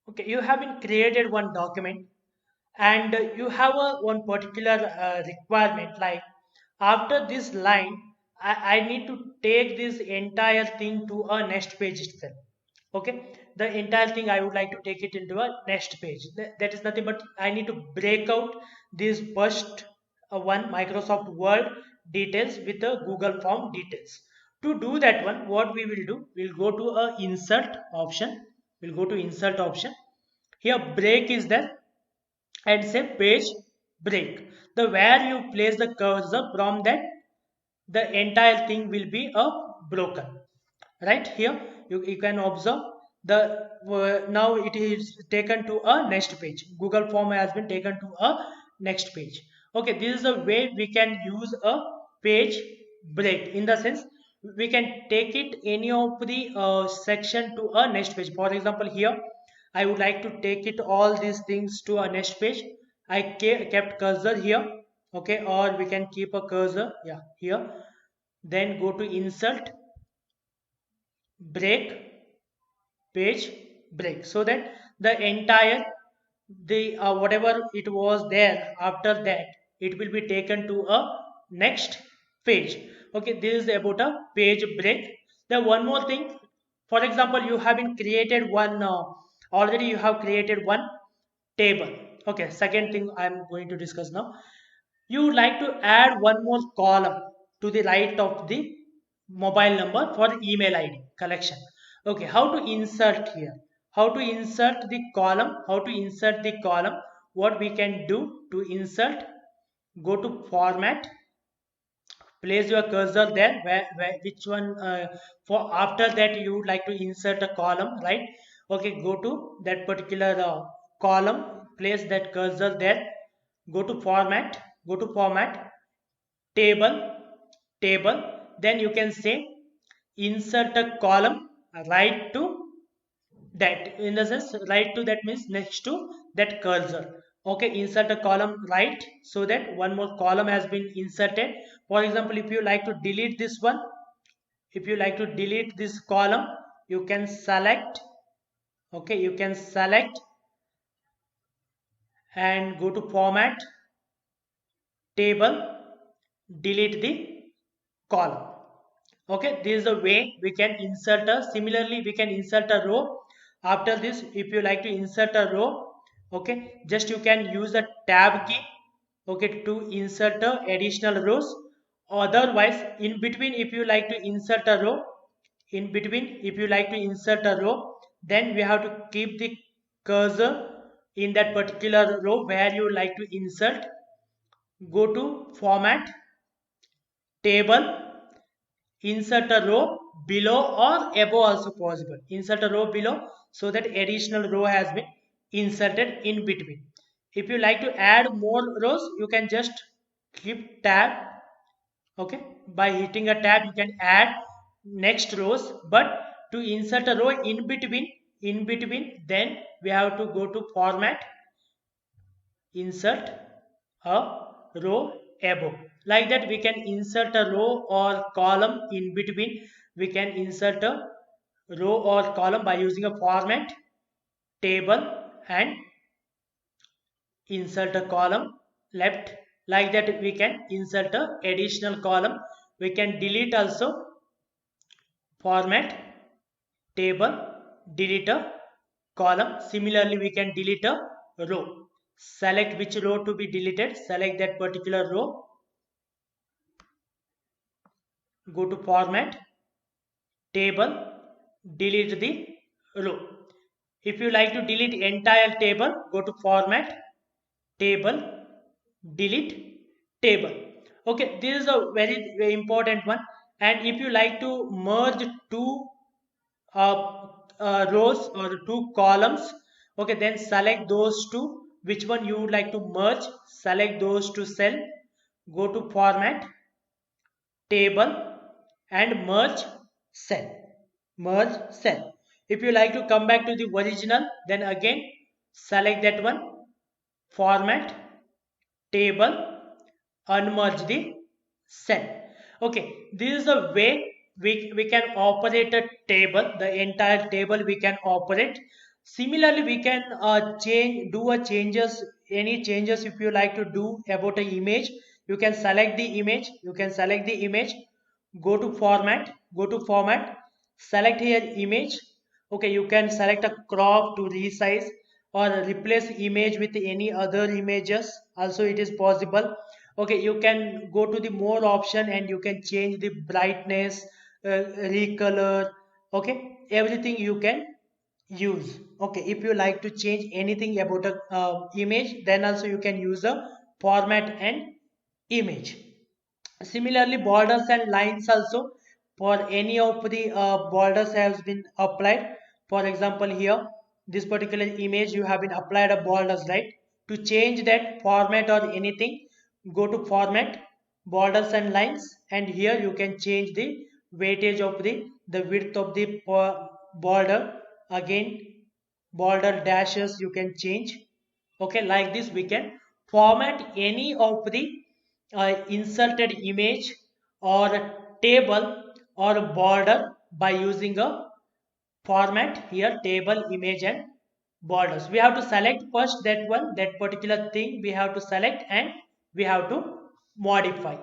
Okay, you have been created one document and you have one particular requirement like after this line I need to take this entire thing to a next page itself. Okay, the entire thing I would like to take it into a next page. That is nothing but I need to break out this first one Microsoft Word details with the Google Form details. To do that one, what we will do, we'll go to a insert option. We'll go to insert option. Here break is there and say page break. The where you place the cursor from that the entire thing will be a broken. Right here you can observe the now it is taken to a next page. Google form has been taken to a next page. Okay, this is a way we can use a page break in the sense we can take it any of the section to a next page. For example, here I would like to take it all these things to a next page. I kept cursor here. Okay, or we can keep a cursor, yeah, here. Then go to insert, break, page break, so that the entire the whatever it was there after that it will be taken to a next page. Okay, this is about a page break. Then one more thing, for example, you have been created one already you have created one table. Okay, second thing I am going to discuss now, you would like to add one more column to the right of the mobile number for email id collection. Okay, how to insert here, how to insert the column, how to insert the column, what we can do to insert, go to format, place your cursor there where which one for after that you would like to insert a column, right? Okay, go to that particular column, place that cursor there, go to format, go to format, table, table, then you can say insert a column right to that, in the sense right to that means next to that cursor. Okay, insert a column right, so that one more column has been inserted. For example, if you like to delete this one, if you like to delete this column, you can select. Okay, you can select and go to format, table, delete the column. Okay, this is the way we can insert a, similarly we can insert a row. After this, if you like to insert a row, okay, just you can use the tab key, okay, to insert a additional rows. Otherwise, in between, if you like to insert a row, in between if you like to insert a row, then we have to keep the cursor in that particular row where you like to insert. Go to format, table, insert a row below or above also possible, insert a row below, so that additional row has been inserted in between. If you like to add more rows, you can just keep tab. Okay, by hitting a tab you can add next rows, but to insert a row in between, then we have to go to format, insert a row above. Like that we can insert a row or column in between. We can insert a row or column by using a format, table, and insert a column left. Like that we can insert a additional column. We can delete also, format, table, delete a column. Similarly, we can delete a row. Select which row to be deleted, select that particular row, go to format, table, delete the row. If you like to delete entire table, go to format, table, delete table. Okay, this is a very, very important one. And if you like to merge two rows or two columns, okay, then select those two, which one you would like to merge, select those two cell, go to format, table, and merge cell, merge cell. If you like to come back to the original, then again select that one, format, table, unmerge the cell. Okay, this is the way we can operate a table, the entire table we can operate. Similarly, we can do a changes, any changes if you like to do about an image. You can select the image. You can select the image. Go to format. Go to format. Select here image. Okay, you can select a crop to resize or replace image with any other images. Also, it is possible. Okay, you can go to the more option and you can change the brightness, recolor. Okay, everything you can use. Okay, if you like to change anything about a image, then also you can use a format and image. Similarly, borders and lines also, for any of the borders has been applied. For example, here this particular image you have been applied a borders, right? To change that format or anything, go to format, borders and lines, and here you can change the weightage of the width of the border. Again, border dashes you can change. Okay, like this we can format any of the inserted image or a table or a border by using a format here, table, image and borders. We have to select first that one, that particular thing we have to select, and we have to modify.